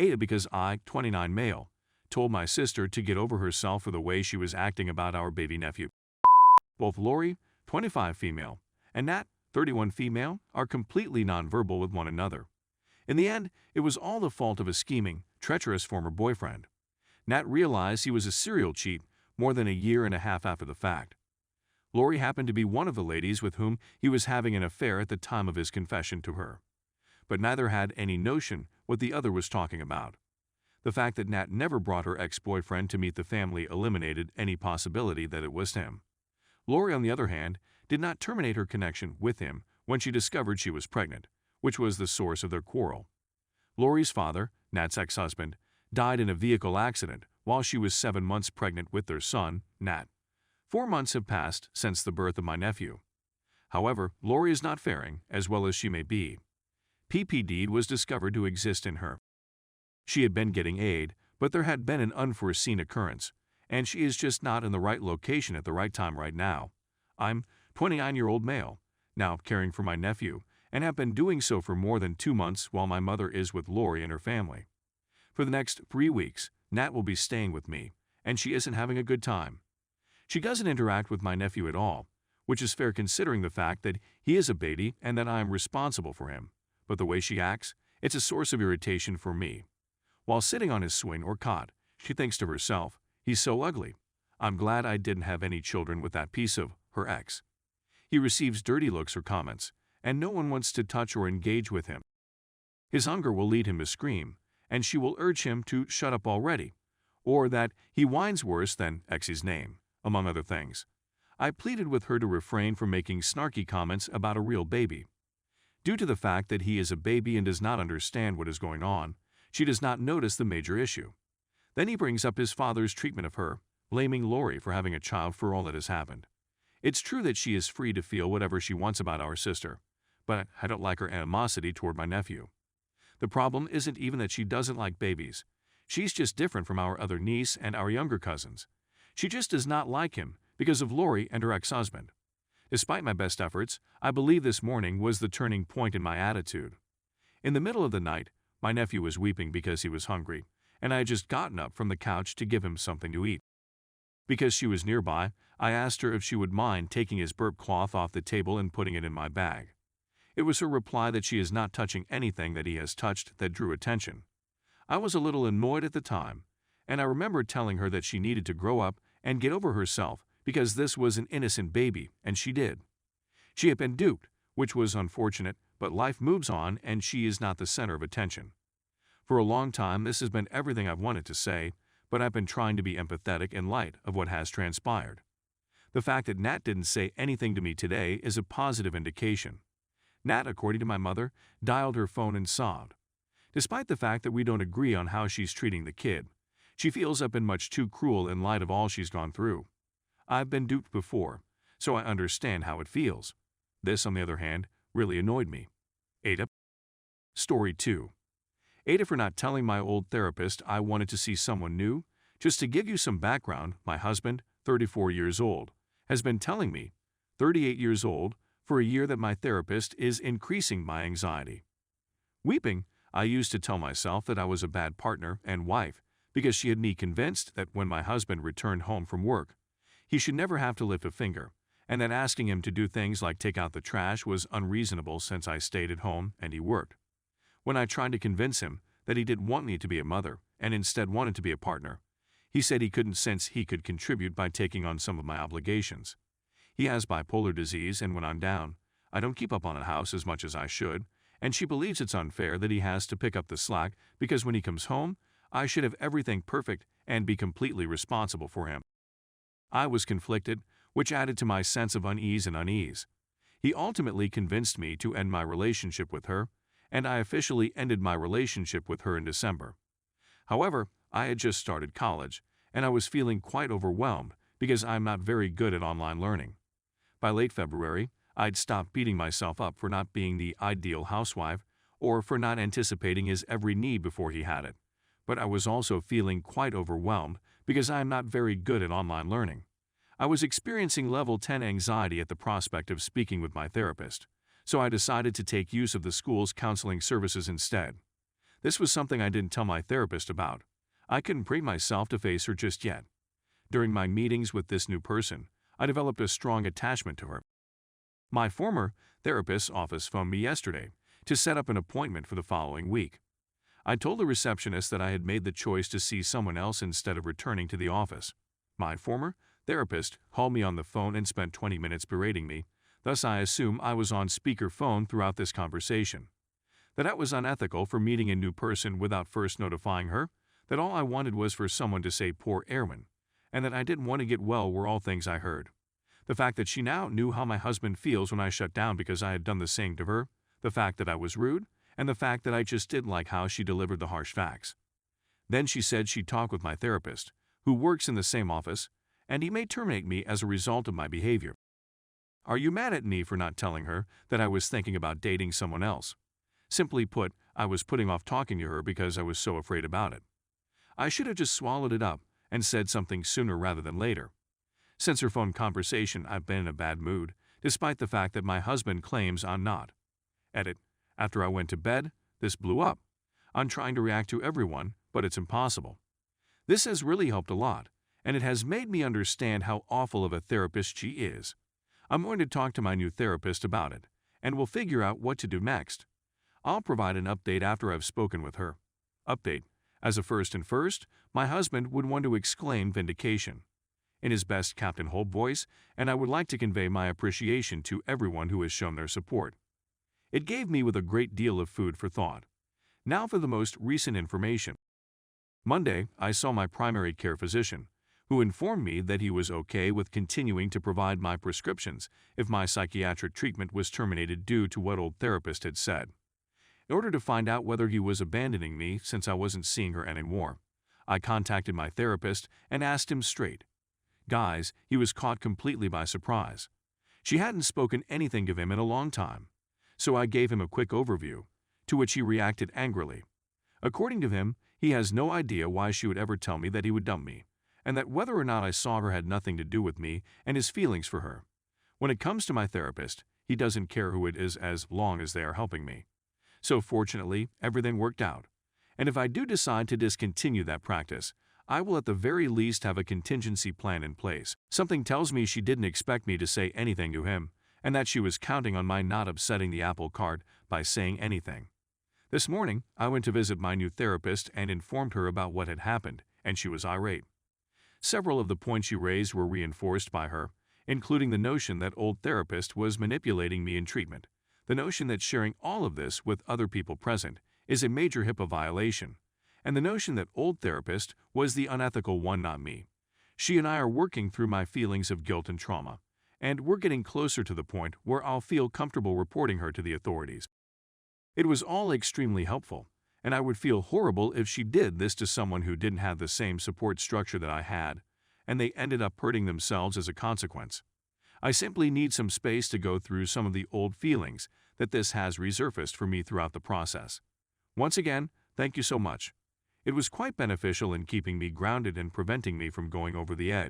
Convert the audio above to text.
Ada because I, 29 male, told my sister to get over herself for the way she was acting about our baby nephew. Both Lori, 25 female, and Nat, 31 female, are completely nonverbal with one another. In the end, it was all the fault of a scheming, treacherous former boyfriend. Nat realized he was a serial cheat more than a year and a half after the fact. Lori happened to be one of the ladies with whom he was having an affair at the time of his confession to her. But neither had any notion what the other was talking about. The fact that Nat never brought her ex-boyfriend to meet the family eliminated any possibility that it was him. Lori, on the other hand, did not terminate her connection with him when she discovered she was pregnant, which was the source of their quarrel. Lori's father, Nat's ex-husband, died in a vehicle accident while she was 7 months pregnant with their son, Nat. 4 months have passed since the birth of my nephew. However, Lori is not faring as well as she may be. PPD was discovered to exist in her. She had been getting aid, but there had been an unforeseen occurrence, and she is just not in the right location at the right time right now. I'm 29-year-old male, now caring for my nephew, and have been doing so for more than 2 months while my mother is with Lori and her family. For the next 3 weeks, Nat will be staying with me, and she isn't having a good time. She doesn't interact with my nephew at all, which is fair considering the fact that he is a baby and that I am responsible for him. But the way she acts, it's a source of irritation for me. While sitting on his swing or cot, she thinks to herself, "He's so ugly. I'm glad I didn't have any children with that piece of her ex." He receives dirty looks or comments, and no one wants to touch or engage with him. His hunger will lead him to scream, and she will urge him to shut up already, or that he whines worse than X's name, among other things. I pleaded with her to refrain from making snarky comments about a real baby. Due to the fact that he is a baby and does not understand what is going on, she does not notice the major issue. Then he brings up his father's treatment of her, blaming Lori for having a child for all that has happened. It's true that she is free to feel whatever she wants about our sister, but I don't like her animosity toward my nephew. The problem isn't even that she doesn't like babies. She's just different from our other niece and our younger cousins. She just does not like him because of Lori and her ex-husband. Despite my best efforts, I believe this morning was the turning point in my attitude. In the middle of the night, my nephew was weeping because he was hungry, and I had just gotten up from the couch to give him something to eat. Because she was nearby, I asked her if she would mind taking his burp cloth off the table and putting it in my bag. It was her reply that she is not touching anything that he has touched that drew attention. I was a little annoyed at the time, and I remember telling her that she needed to grow up and get over herself because this was an innocent baby, and she did. She had been duped, which was unfortunate, but life moves on and she is not the center of attention. For a long time, this has been everything I've wanted to say, but I've been trying to be empathetic in light of what has transpired. The fact that Nat didn't say anything to me today is a positive indication. Nat, according to my mother, dialed her phone and sobbed. Despite the fact that we don't agree on how she's treating the kid, she feels I've been much too cruel in light of all she's gone through. I've been duped before, so I understand how it feels. This, on the other hand, really annoyed me. Ada. Story 2. Ada for not telling my old therapist I wanted to see someone new. Just to give you some background, my husband, 34 years old, has been telling me, 38 years old, for a year that my therapist is increasing my anxiety. Weeping, I used to tell myself that I was a bad partner and wife because she had me convinced that when my husband returned home from work, he should never have to lift a finger, and that asking him to do things like take out the trash was unreasonable since I stayed at home and he worked. When I tried to convince him that he didn't want me to be a mother and instead wanted to be a partner, he said he couldn't since he could contribute by taking on some of my obligations. He has bipolar disease, and when I'm down, I don't keep up on the house as much as I should, and she believes it's unfair that he has to pick up the slack because when he comes home, I should have everything perfect and be completely responsible for him. I was conflicted, which added to my sense of unease and unease. He ultimately convinced me to end my relationship with her, and I officially ended my relationship with her in December. However, I had just started college, and I was feeling quite overwhelmed because I'm not very good at online learning. By late February, I'd stopped beating myself up for not being the ideal housewife or for not anticipating his every need before he had it, but I was also feeling quite overwhelmed because I am not very good at online learning. I was experiencing level 10 anxiety at the prospect of speaking with my therapist, so I decided to take use of the school's counseling services instead. This was something I didn't tell my therapist about. I couldn't bring myself to face her just yet. During my meetings with this new person, I developed a strong attachment to her. My former therapist's office phoned me yesterday to set up an appointment for the following week. I told the receptionist that I had made the choice to see someone else instead of returning to the office. My former therapist called me on the phone and spent 20 minutes berating me, thus I assume I was on speakerphone throughout this conversation. That it was unethical for meeting a new person without first notifying her, that all I wanted was for someone to say poor Erwin, and that I didn't want to get well were all things I heard. The fact that she now knew how my husband feels when I shut down because I had done the same to her, the fact that I was rude, and the fact that I just didn't like how she delivered the harsh facts. Then she said she'd talk with my therapist, who works in the same office, and he may terminate me as a result of my behavior. Are you mad at me for not telling her that I was thinking about dating someone else? Simply put, I was putting off talking to her because I was so afraid about it. I should have just swallowed it up and said something sooner rather than later. Since her phone conversation, I've been in a bad mood, despite the fact that my husband claims I'm not. Edit. After I went to bed, this blew up. I'm trying to react to everyone, but it's impossible. This has really helped a lot, and it has made me understand how awful of a therapist she is. I'm going to talk to my new therapist about it, and we'll figure out what to do next. I'll provide an update after I've spoken with her. Update. As a first, my husband would want to exclaim vindication in his best Captain Holt voice, and I would like to convey my appreciation to everyone who has shown their support. It gave me with a great deal of food for thought. Now for the most recent information. Monday, I saw my primary care physician, who informed me that he was okay with continuing to provide my prescriptions if my psychiatric treatment was terminated due to what old therapist had said. In order to find out whether he was abandoning me since I wasn't seeing her anymore, I contacted my therapist and asked him straight. Guys, he was caught completely by surprise. She hadn't spoken anything to him in a long time, so I gave him a quick overview, to which he reacted angrily. According to him, he has no idea why she would ever tell me that he would dump me, and that whether or not I saw her had nothing to do with me and his feelings for her. When it comes to my therapist, he doesn't care who it is as long as they are helping me. So fortunately, everything worked out. And if I do decide to discontinue that practice, I will at the very least have a contingency plan in place. Something tells me she didn't expect me to say anything to him, and that she was counting on my not upsetting the apple cart by saying anything. This morning, I went to visit my new therapist and informed her about what had happened, and she was irate. Several of the points she raised were reinforced by her, including the notion that old therapist was manipulating me in treatment, the notion that sharing all of this with other people present is a major HIPAA violation, and the notion that old therapist was the unethical one, not me. She and I are working through my feelings of guilt and trauma, and we're getting closer to the point where I'll feel comfortable reporting her to the authorities. It was all extremely helpful, and I would feel horrible if she did this to someone who didn't have the same support structure that I had, and they ended up hurting themselves as a consequence. I simply need some space to go through some of the old feelings that this has resurfaced for me throughout the process. Once again, thank you so much. It was quite beneficial in keeping me grounded and preventing me from going over the edge.